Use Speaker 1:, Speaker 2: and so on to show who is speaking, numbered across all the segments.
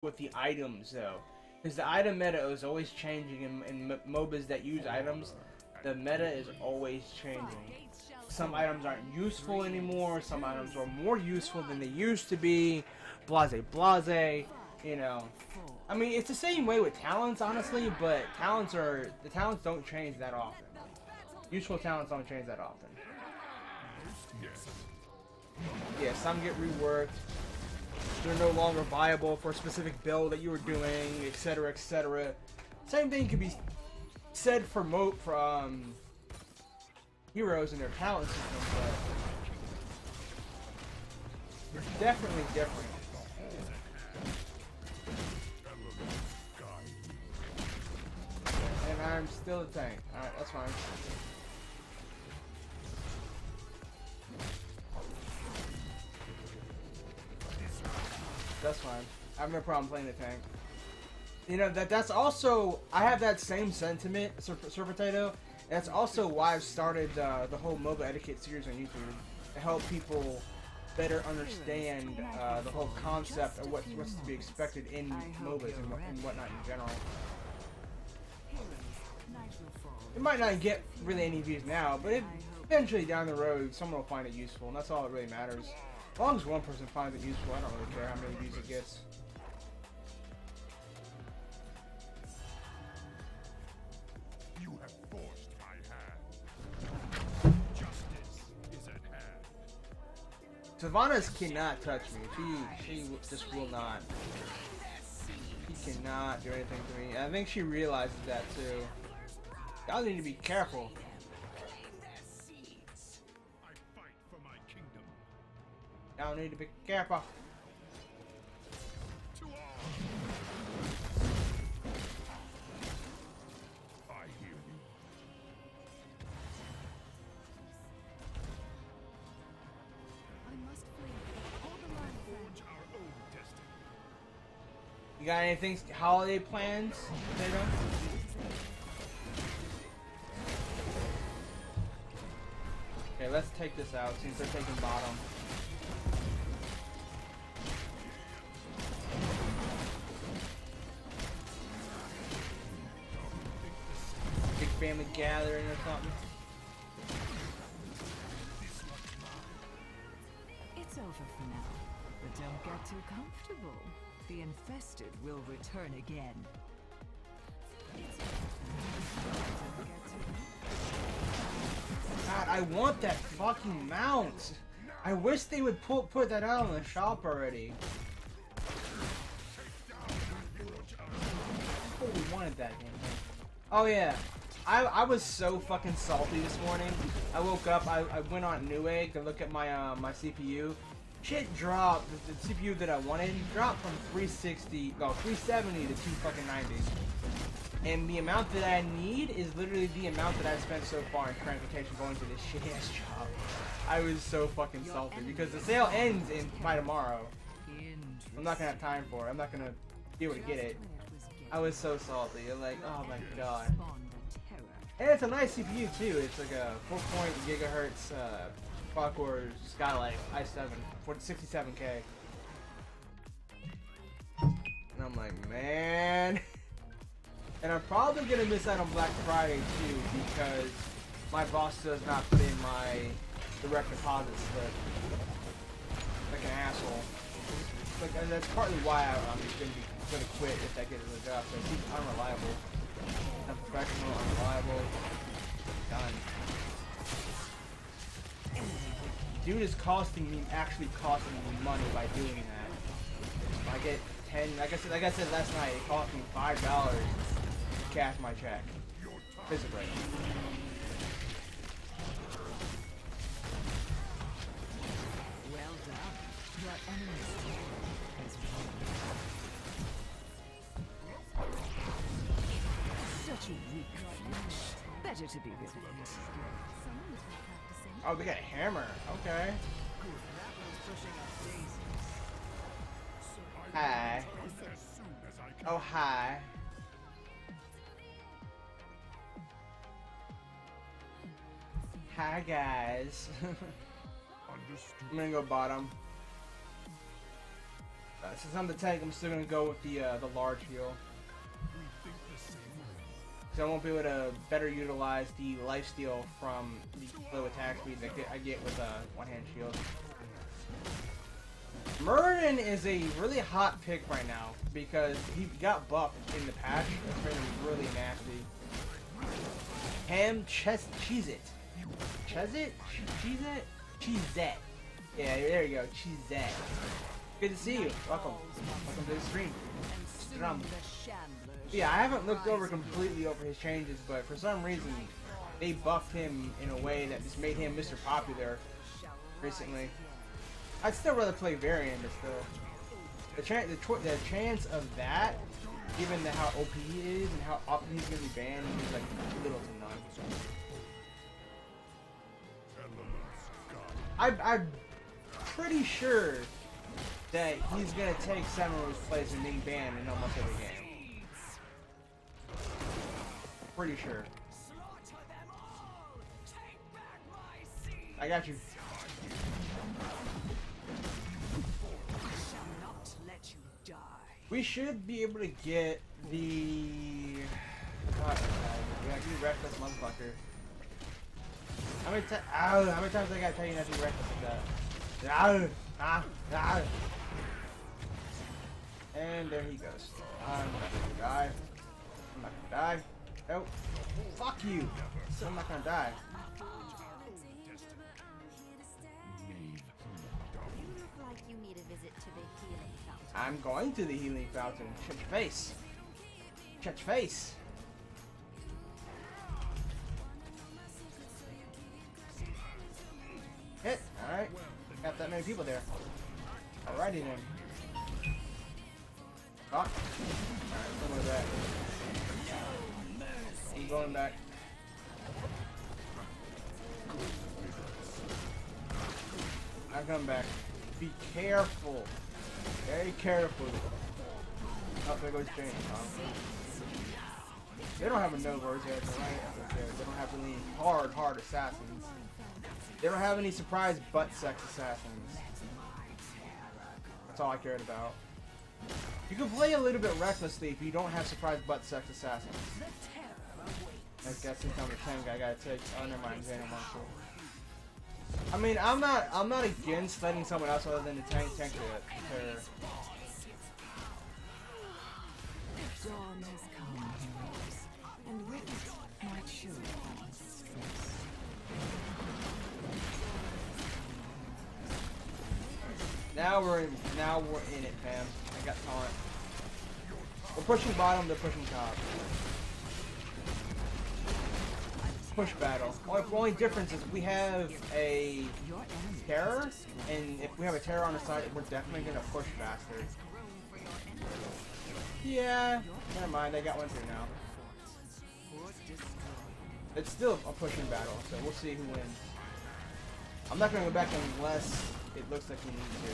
Speaker 1: with the items though, because the item meta is always changing in MOBAs that use items. The meta is always changing. Some items aren't useful anymore. Some items are more useful than they used to be. Blase, blase. You know, I mean, it's the same way with talents, honestly. But the talents don't change that often. Useful talents don't change that often. Yeah, some get reworked. They're no longer viable for a specific build that you were doing, etc., etc. Same thing could be said for heroes and their talent system, but it's definitely different. And I'm still a tank. Alright, that's fine. That's fine. I have no problem playing the tank. You know, that's also, I have that same sentiment, Sir Potato. That's also why I've started the whole MOBA etiquette series on YouTube, to help people better understand the whole concept of what's to be expected in MOBAs and whatnot in general. It might not get really any views now, but eventually down the road, someone will find it useful, and that's all that really matters. As long as one person finds it useful, I don't really care how many views it gets.
Speaker 2: You have forced my hand. Justice is at hand.
Speaker 1: Sylvanas cannot touch me. She just will not. She cannot do anything to me. I think she realizes that too. Y'all need to be careful. Y'all need to be careful.
Speaker 2: I hear you.
Speaker 3: I must flee. Hold the line,
Speaker 2: Forge our own destiny.
Speaker 1: You got anything holiday plans, Potato? Okay, let's take this out since they're taking bottom. Big family gathering or something.
Speaker 4: It's over for now, but don't get too comfortable. The infested will return again.
Speaker 1: God, I want that fucking mount. I wish they would put that out on the shop already. I totally wanted that game. Oh yeah, I was so fucking salty this morning. I woke up, I went on Newegg to look at my my CPU. Shit dropped. The CPU that I wanted dropped from 370 to 290. And the amount that I need is literally the amount that I've spent so far in transportation going to this shitty ass job. I was so fucking salty because the sale ends by tomorrow. I'm not gonna have time for it. I'm not gonna be able to get it. I was so salty. I'm like, oh my god. And it's a nice CPU too. It's like a 4 gigahertz quad-core Skylake i7 for 67K. And I'm like, man. And I'm probably gonna miss out on Black Friday too because my boss does not put in my direct deposit slip like an asshole. Like, and that's partly why I'm gonna quit if I get a job. So he's unreliable, unprofessional, unreliable. Done. Dude is actually costing me money by doing that. I get 10. Like I said last night, it cost me $5. Cash my check. Physically.
Speaker 4: Well done. Your enemy's turret has won. Such a weak flesh. Better to be with it.
Speaker 1: Oh, they got a hammer. Okay. Hi. Oh, hi. Hi, guys. I'm gonna go bottom. Since I'm the tank, I'm still gonna go with the large heal. So I won't be able to better utilize the lifesteal from the low attack speed that I get with a one-hand shield. Murden is a really hot pick right now because he got buffed in the patch. That's been really nasty. Cheez-It. Cheez-It? Cheez-It? Cheez-It. Yeah, there you go. Cheez-It. Good to see you. Welcome. Welcome to the stream. Yeah, I haven't looked completely over his changes, but for some reason, they buffed him in a way that just made him Mr. Popular recently. I'd still rather play Varian, but still. The chance of that, given how OP he is and how often he's going to be banned, is like little to none. I'm pretty sure that he's going to take Samaru's place and being banned in almost every game. Pretty sure. I got you. We should be able to get the. God, yeah, you reckless motherfucker. How many times? How many times I gotta tell you not to be reckless like that? And there he goes. I'm not gonna die. I'm not gonna die. Nope. Fuck you. I'm not gonna die.
Speaker 3: You need a visit to the healing fountain.
Speaker 1: I'm going to the healing fountain. Shut your face. Shut your face. Hit. Alright. Got that many people there. Alrighty then. Fuck. Alright, come with that. I'm going back. I'm coming back. Be careful. Very careful. Oh, there goes Jane. They don't have a no words yet, right? They don't have any hard assassins. They don't have any surprise butt sex assassins. That's all I cared about. You can play a little bit recklessly if you don't have surprise butt sex assassins. I guess since I'm a tank, I gotta take. Oh, never mind. Xanon Marshall. I mean, I'm not against letting someone else other than the tank it.
Speaker 4: Dawn has come, heroes, and with it might show stress.
Speaker 1: Now we're in it, fam. I got taunt. We're pushing bottom, they're pushing top. Push battle. Only difference is we have a terror, and if we have a terror on the side, we're definitely gonna push faster. Yeah, never mind. I got one through now. It's still a pushing battle, so we'll see who wins. I'm not gonna go back unless it looks like we need to.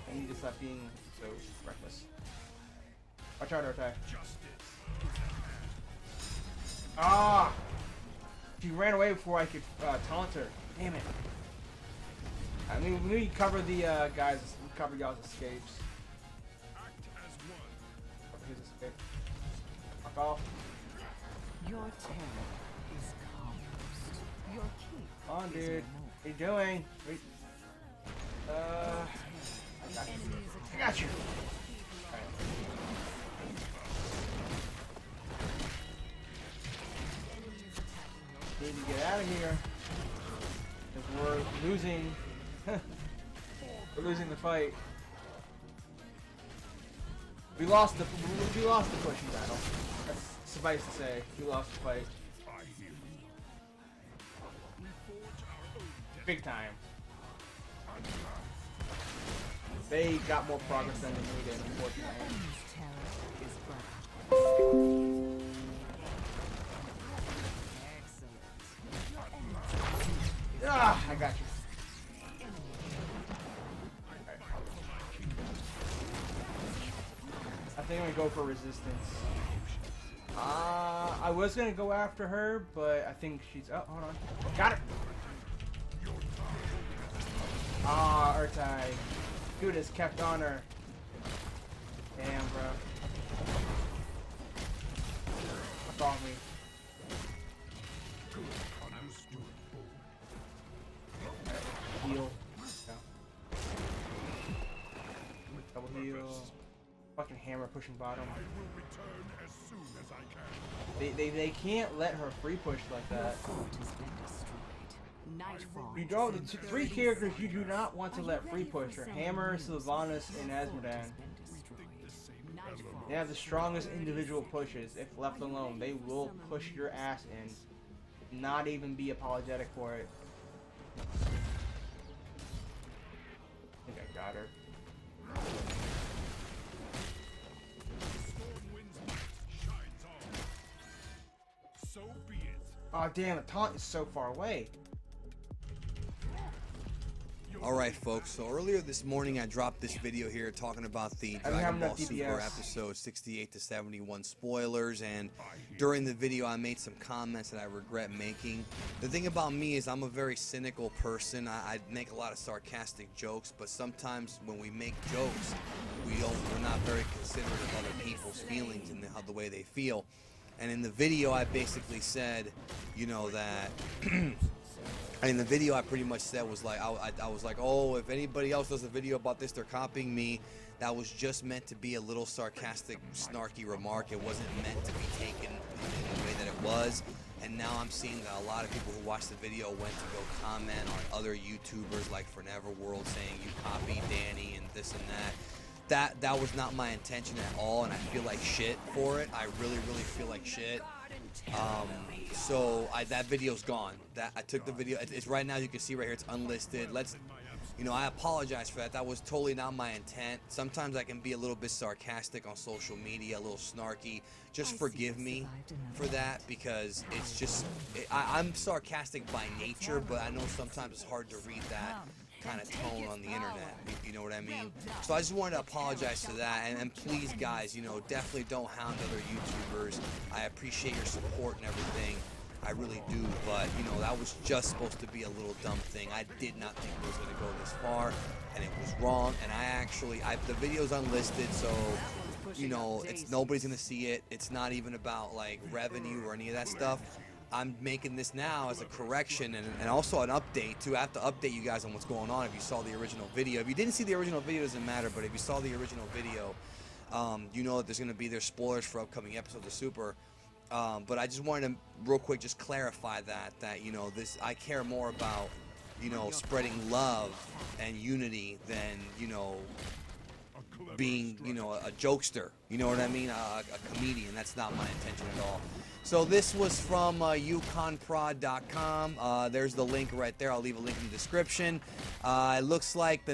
Speaker 1: I need to stop being so reckless. Watch out, attack. Ah! She ran away before I could taunt her. Damn it. I mean, we need to cover the guys, cover y'all's escapes. Cover his escape. Fuck off.
Speaker 4: Your terror is calloused. Your keep.
Speaker 1: Come on, dude. What are you doing? Wait. I got you. Alright. Need to get out of here. Because we're losing. We're losing the fight. We lost the pushing battle. That's suffice to say. We lost the fight. Big time. They got more progress than they needed, unfortunately. Ah, I got you. Right. I think I'm gonna go for resistance. I was gonna go after her, but I think she's. Oh, hold on. Got her. Ah, Urtai. Dude has kept on her. Damn, bro. Fuck off me. Heal. No. Double heal. Fucking hammer pushing bottom.
Speaker 2: I will return as soon as I can.
Speaker 1: They can't let her free push like that.
Speaker 4: Fort has been destroyed. Nightfall.
Speaker 1: You don't. The three characters you do not want to let free push are Hammer, Sylvanas, and Asmodan. They have the strongest individual pushes. If left alone, they will push your ass in. Not even be apologetic for it. I think I got her.
Speaker 2: Storm wind's light shines on. So be it.
Speaker 1: Oh damn! The taunt is so far away.
Speaker 5: Alright folks, so earlier this morning I dropped this video here talking about the Dragon Ball Super episode 68 to 71 spoilers, and during the video I made some comments that I regret making. The thing about me is I'm a very cynical person. I make a lot of sarcastic jokes, but sometimes when we make jokes, we're not very considerate of other people's feelings and the way they feel. And in the video I basically said, you know, that in the video I pretty much said was like, I was like, oh, if anybody else does a video about this, they're copying me. That was just meant to be a little sarcastic, snarky remark. It wasn't meant to be taken in the way that it was. And now I'm seeing that a lot of people who watched the video went to go comment on other YouTubers like Forever World saying you copied Danny and this and that. That was not my intention at all, and I feel like shit for it. I really feel like shit. So that video's gone. I took the video. It's right now. You can see right here. It's unlisted. I apologize for that. That was totally not my intent. Sometimes I can be a little bit sarcastic on social media, a little snarky. Just forgive me for that, because it's just I'm sarcastic by nature, but I know sometimes it's hard to read that kind of tone on the internet, you know what I mean? So I just wanted to apologize to that, and please guys, definitely don't hound other YouTubers. I appreciate your support and everything, I really do, but that was just supposed to be a little dumb thing. I did not think it was going to go this far, and it was wrong, and the video's unlisted, so it's nobody's going to see it. It's not even about like revenue or any of that stuff. I'm making this now as a correction and also an update too. I have to update you guys on what's going on if you saw the original video. If you didn't see the original video, it doesn't matter, but if you saw the original video, you know that there's going to be spoilers for upcoming episodes of Super. But I just wanted to real quick just clarify that I care more about spreading love and unity than being a jokester, you know what I mean, a comedian. That's not my intention at all. So this was from uconprod.com. There's the link right there. I'll leave a link in the description. It looks like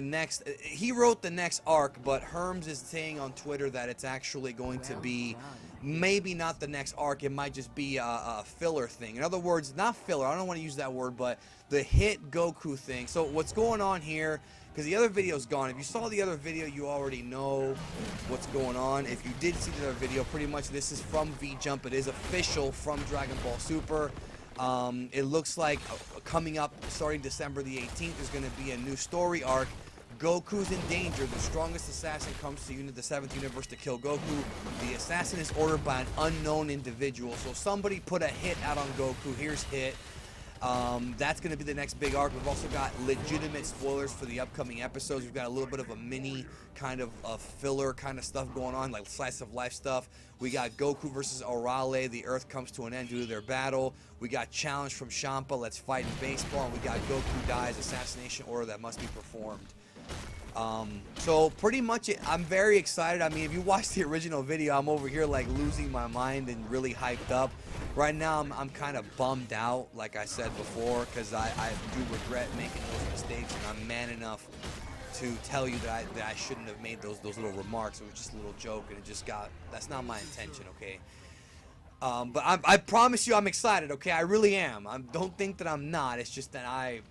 Speaker 5: he wrote the next arc, but Herms is saying on Twitter that it's actually going to be maybe not the next arc. It might just be a filler thing. In other words, not filler, I don't want to use that word, but the hit Goku thing. So what's going on here, because the other video's gone. If you saw the other video, you already know what's going on. If you did see the other video, pretty much this is from V-Jump. It is official from Dragon Ball Super. It looks like coming up starting December the 18th, there's going to be a new story arc. Goku's in danger. The strongest assassin comes to the 7th universe to kill Goku. The assassin is ordered by an unknown individual. So somebody put a hit out on Goku. Here's hit. That's going to be the next big arc. We've also got legitimate spoilers for the upcoming episodes. We've got a little bit of a mini kind of filler kind of stuff going on, like slice of life stuff. We got Goku versus Orale. The Earth comes to an end due to their battle. We got challenge from Champa. Let's fight in baseball. And we got Goku dies. Assassination order that must be performed. So pretty much I'm very excited. I mean, if you watch the original video, I'm over here like losing my mind and really hyped up. Right now I'm kind of bummed out, like I said before, because I do regret making those mistakes, and I'm man enough to tell you that I shouldn't have made those little remarks. It was just a little joke, and that's not my intention, okay? But I promise you I'm excited, okay? I really am. Don't think that I'm not. It's just that I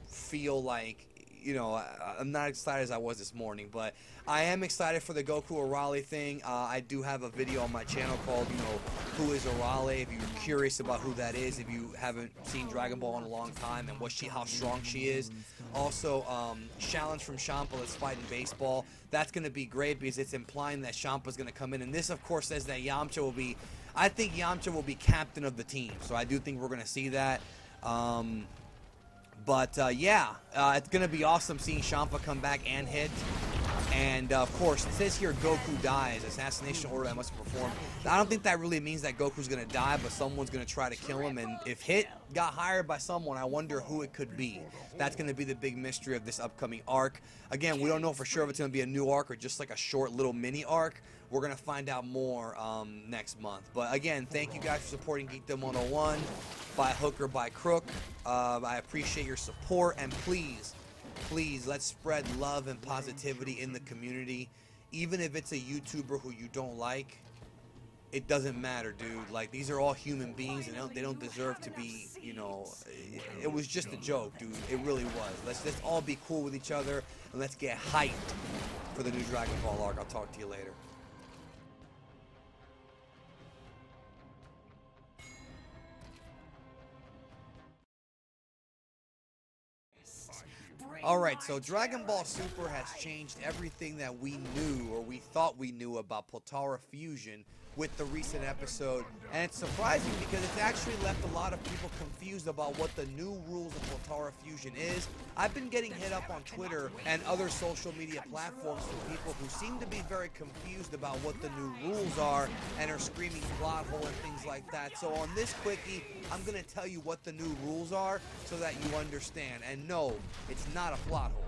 Speaker 5: feel like you know, I'm not excited as I was this morning, but I am excited for the Goku Arale thing. I do have a video on my channel called, you know, Who is Arale? If you're curious about who that is, if you haven't seen Dragon Ball in a long time and how strong she is. Also, challenge from Champa, let's fight in baseball. That's going to be great because it's implying that Champa's going to come in. And this, of course, says that Yamcha will be, I think Yamcha will be captain of the team. So I do think we're going to see that. Yeah, it's going to be awesome seeing Champa come back and hit. And, of course, it says here Goku dies. Assassination order that must be performed. I don't think that really means that Goku's going to die, but someone's going to try to kill him. And if Hit got hired by someone, I wonder who it could be. That's going to be the big mystery of this upcoming arc. Again, we don't know for sure if it's going to be a new arc or just like a short little mini arc. We're going to find out more next month. But, again, thank you guys for supporting Geekdom 101 by hook or by crook. I appreciate your support. And please, let's spread love and positivity in the community. Even if it's a YouTuber who you don't like, it doesn't matter, dude. Like, these are all human beings, and they don't deserve to be, you know, it was just a joke, dude. It really was. Let's all be cool with each other, and let's get hyped for the new Dragon Ball arc. I'll talk to you later. Alright, so Dragon Ball Super has changed everything that we knew or we thought we knew about Potara Fusion with the recent episode, and it's surprising because it's actually left a lot of people confused about what the new rules of Potara Fusion is. I've been getting hit up on Twitter and other social media platforms from people who seem to be very confused about what the new rules are and are screaming plot hole and things like that. So on this quickie, I'm going to tell you what the new rules are so that you understand. And no, it's not a plot hole.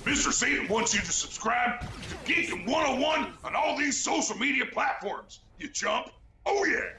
Speaker 2: Mr. Satan wants you to subscribe to Geekdom 101 on all these social media platforms. You jump? Oh yeah!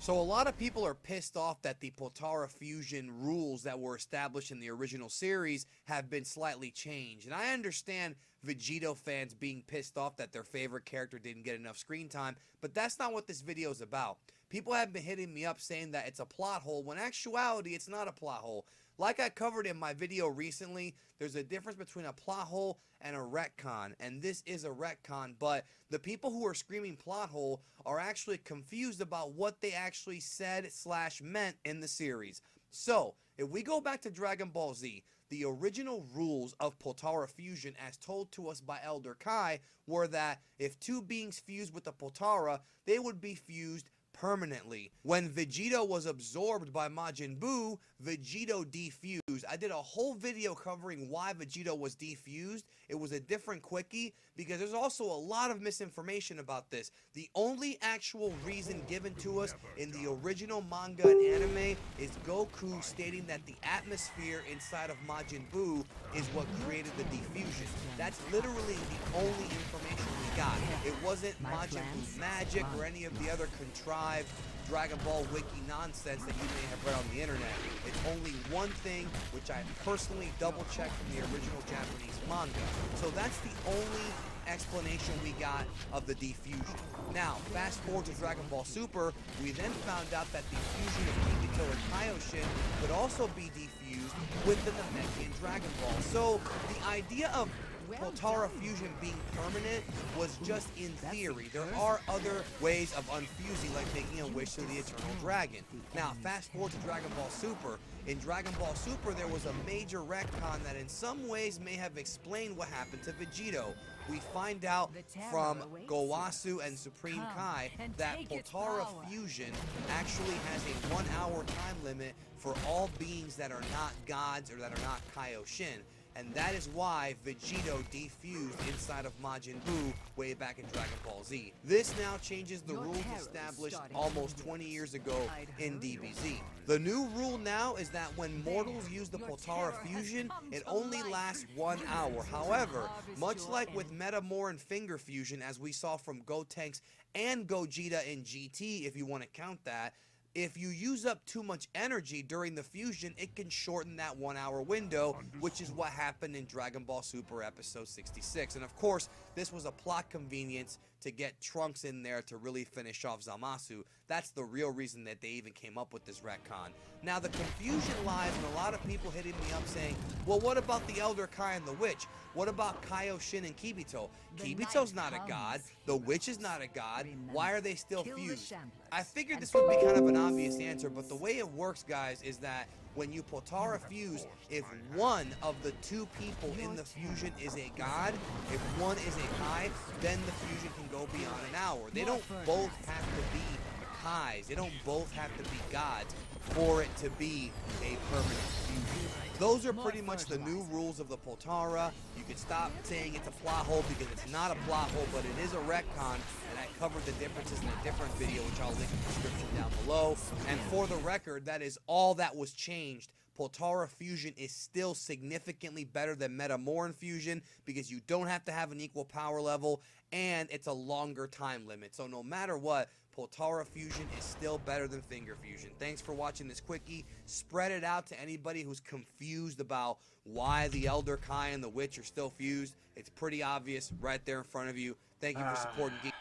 Speaker 5: So a lot of people are pissed off that the Potara Fusion rules that were established in the original series have been slightly changed. And I understand Vegito fans being pissed off that their favorite character didn't get enough screen time, but that's not what this video is about. People have been hitting me up saying that it's a plot hole, when in actuality it's not a plot hole. Like I covered in my video recently, there's a difference between a plot hole and a retcon, and this is a retcon, but the people who are screaming plot hole are actually confused about what they actually said / meant in the series. So, if we go back to Dragon Ball Z, the original rules of Potara Fusion as told to us by Elder Kai were that if two beings fused with the Potara, they would be fused permanently. When Vegito was absorbed by Majin Buu, Vegito defused. I did a whole video covering why Vegito was defused. It was a different quickie because there's also a lot of misinformation about this. The only actual reason given to us in the original manga and anime is Goku stating that the atmosphere inside of Majin Buu is what created the diffusion. That's literally the only information we got. It wasn't Majin Buu magic or any of the other contrived Dragon Ball wiki nonsense that you may have read on the internet. It's only one thing, which I personally double-checked from the original Japanese manga. So that's the only explanation we got of the diffusion. Now, fast forward to Dragon Ball Super, we then found out that the fusion of Kikito and Kaioshin could also be diffused with the Namekian Dragon Ball. So the idea of Potara Fusion being permanent was just in theory. There are other ways of unfusing, like making a wish to the Eternal Dragon. Now, fast forward to Dragon Ball Super. In Dragon Ball Super, there was a major retcon that in some ways may have explained what happened to Vegito. We find out from Gowasu and Supreme Kai that Potara Fusion actually has a 1 hour time limit for all beings that are not gods or that are not Kaioshin. And that is why Vegito defused inside of Majin Buu way back in Dragon Ball Z. This now changes the rules established almost 20 years ago in DBZ. The new rule now is that when mortals use the Potara Fusion, it only lasts 1 hour. However, much like with Metamor and Finger Fusion, as we saw from Gotenks and Gogeta in GT, if you want to count that, if you use up too much energy during the fusion, it can shorten that 1 hour window, which is what happened in Dragon Ball Super episode 66. And of course, this was a plot convenience to get Trunks in there to really finish off Zamasu. That's the real reason that they even came up with this retcon. Now the confusion lies in a lot of people hitting me up saying, well, what about the Elder Kai and the Witch? What about Kaioshin and Kibito? Kibito's not a god. The Witch is not a god. Why are they still fused? I figured this would be kind of an obvious answer, but the way it works, guys, is that when you Potara fuse, if one of the two people in the fusion is a god, if one is a Kai, then the fusion can go beyond an hour. They don't both have to be Kais. They don't both have to be gods for it to be a permanent fusion. Those are pretty much the new rules of the Potara. You can stop saying it's a plot hole because it's not a plot hole, but it is a retcon, and I covered the differences in a different video, which I'll link in the description down below. And for the record, that is all that was changed. Potara Fusion is still significantly better than Metamoran Fusion because you don't have to have an equal power level, and it's a longer time limit. So no matter what, Potara Fusion is still better than Finger Fusion. Thanks for watching this quickie. Spread it out to anybody who's confused about why the Elder Kai and the Witch are still fused. It's pretty obvious right there in front of you. Thank you for supporting Geek.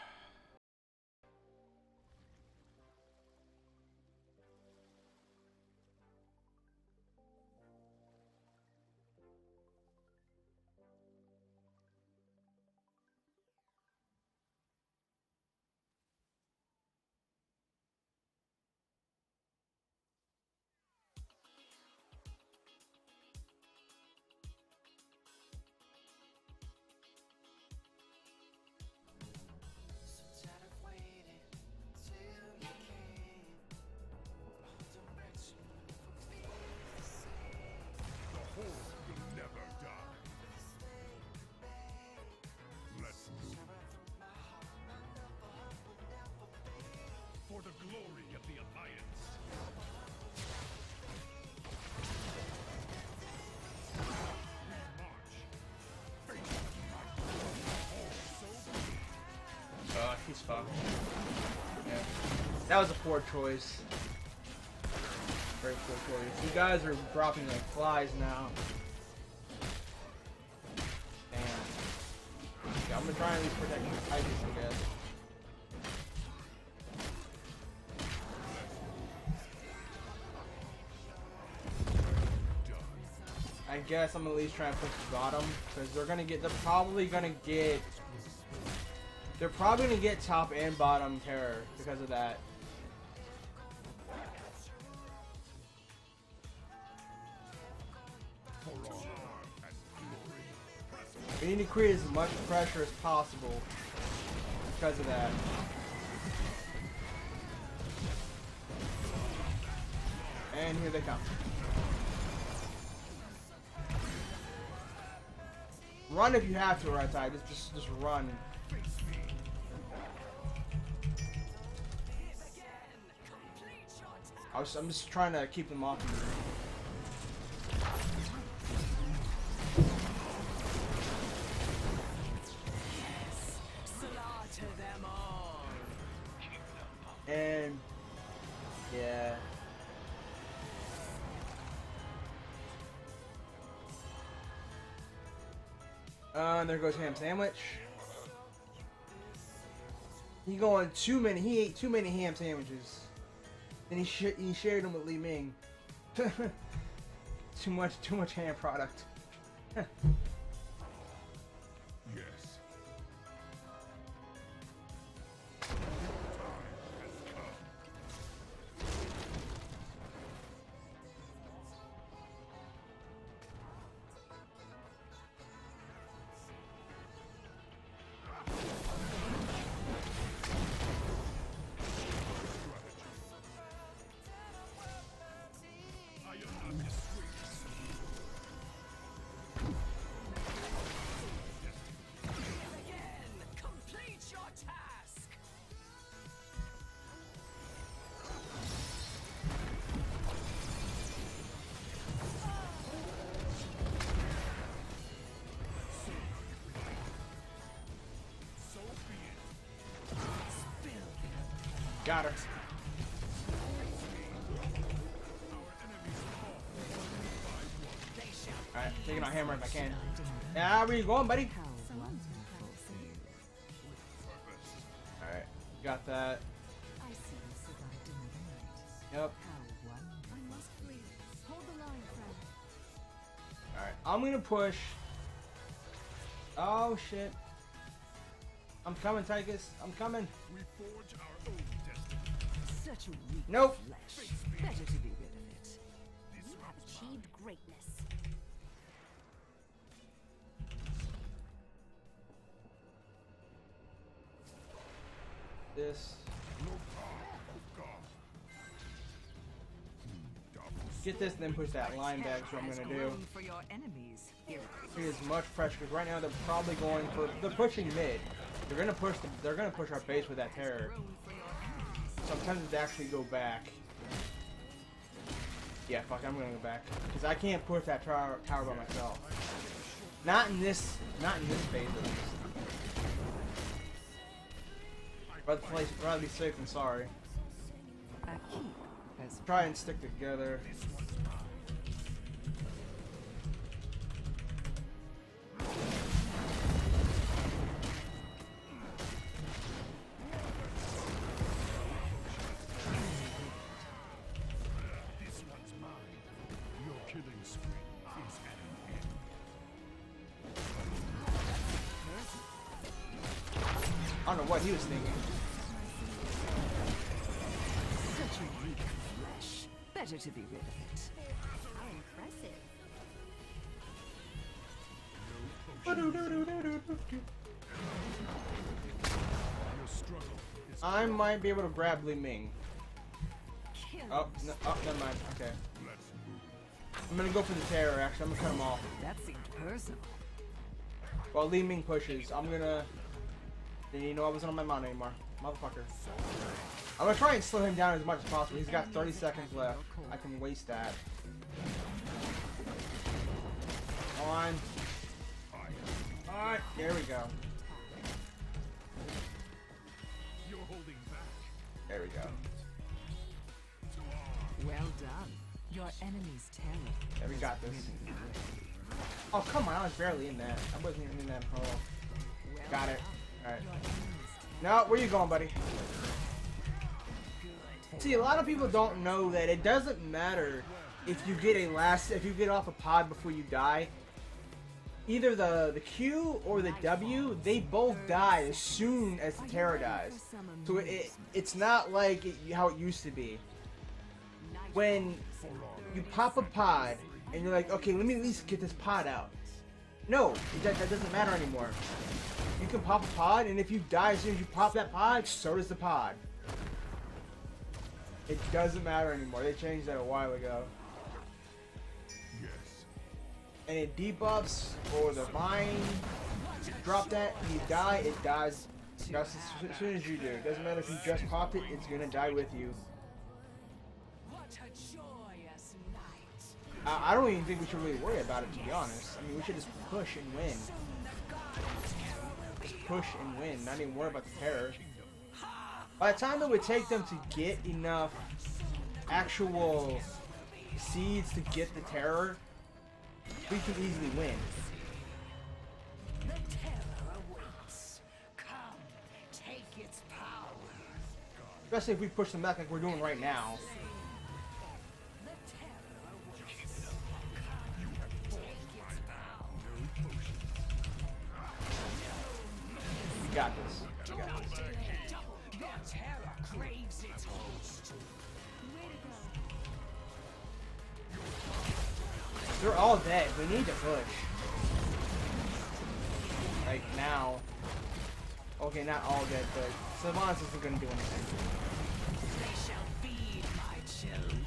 Speaker 1: He's fucked. Yeah. That was a poor choice. Very poor choice. You guys are dropping like flies now. Damn. Okay, I'm gonna try and at least protect your Titus, I guess. I guess I'm at least trying to push the bottom because they're probably gonna get top and bottom terror because of that. We need to create as much pressure as possible because of that. And here they come. Run if you have to, right side. Just run. I'm just trying to keep them off of me.
Speaker 4: Slaughter them all.
Speaker 1: And yeah. And there goes Ham Sandwich. He ate too many ham sandwiches. And he shared them with Li Ming. too much ham product.
Speaker 2: Yes.
Speaker 1: Got her. Alright, taking out hammer if I can. Yeah, where you going, buddy? Got that.
Speaker 4: I see you survived another night.
Speaker 1: Yep.
Speaker 4: How wonderful.
Speaker 3: I must flee. Hold the line, friend.
Speaker 1: Alright, I'm gonna push. Oh shit. I'm coming, Tychus. I'm coming.
Speaker 6: We forge our own destiny.
Speaker 4: Such a weak
Speaker 1: Nope.
Speaker 4: flesh. Better to be rid of it.
Speaker 3: You have achieved greatness.
Speaker 1: This. Get this and then push that line back. That's what I'm gonna do.
Speaker 4: Room for your enemies. Here.
Speaker 1: Get as much pressure because right now they're probably going for. They're pushing mid. They're gonna push. They're gonna push our base with that terror.
Speaker 4: Room for your enemies.
Speaker 1: So I'm tempted to actually go back. Yeah, fuck. I'm gonna go back because I can't push that tower by myself. Not in this phase at least. Rather be safe than sorry.
Speaker 4: A keep has
Speaker 1: Try and stick together.
Speaker 6: This one's mine. Your killing spree is at an end.
Speaker 1: I don't know what he was thinking.
Speaker 4: such a weak flesh. Better to be rid of it.
Speaker 3: How impressive.
Speaker 6: Your struggle is
Speaker 1: I might be able to grab Li Ming. Oh, no, never mind. Okay.
Speaker 6: let's move.
Speaker 1: I'm gonna go for the terror, actually. I'm gonna cut him off.
Speaker 4: That seemed personal.
Speaker 1: While Li Ming pushes, I'm gonna... You know I wasn't on my mind anymore. Motherfucker. I'm gonna try and slow him down as much as possible. He's got 30 seconds left. I can waste that. On. Alright, there we go.
Speaker 6: You're holding back.
Speaker 1: There we go.
Speaker 4: Well done. Your enemy's terror.
Speaker 1: Yeah, we got this. Oh, come on. I was barely in that. I wasn't even in that hole.
Speaker 4: Well
Speaker 1: Got it.
Speaker 4: done.
Speaker 1: Alright.
Speaker 4: Your enemy's terror.
Speaker 1: No, where you going, buddy? See, a lot of people don't know that it doesn't matter if you get if you get off a pod before you die. Either the Q or the W, they both die as soon as the Terror dies. So it's not like how it used to be. When you pop a pod and you're like, okay, let me at least get this pod out. No, that doesn't matter anymore. You can pop a pod, and if you die as soon as you pop that pod, so does the pod. It doesn't matter anymore. They changed that a while ago.
Speaker 6: Yes.
Speaker 1: And it debuffs or the vine. Drop that, and you die, it dies just as soon as you do. It doesn't matter if you just popped it, it's gonna die with you.
Speaker 4: What a joyous night.
Speaker 1: I don't even think we should really worry about it, to be honest. I mean, we should just push and win. Just push and win, not even worry about the terror. By the time it would take them to get enough actual seeds to get the terror, we could easily win.
Speaker 4: The terror awaits. Come, take its power.
Speaker 1: Especially if we push them back like we're doing right now.
Speaker 4: The terror awaits. Come, take its power.
Speaker 1: We got this. We got this.
Speaker 4: Your terror craves its host.
Speaker 3: Way to go.
Speaker 1: They're all dead. We need to push. Like now. Okay, not all dead, but Sylvanas isn't gonna do anything.
Speaker 4: They shall feed my children.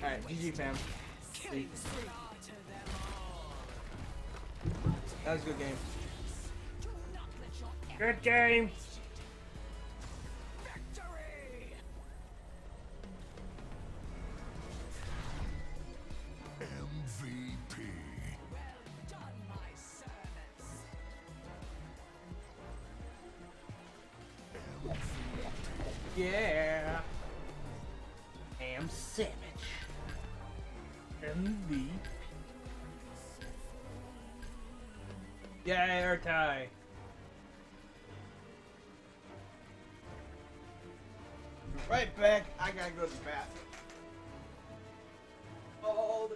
Speaker 1: Alright, GG fam. See. That was a good game. Good game!
Speaker 6: MVP.
Speaker 1: Yeah! Am Savage. MVP. Yeah, air tie. Right back. I gotta go to the bathroom. Oh, the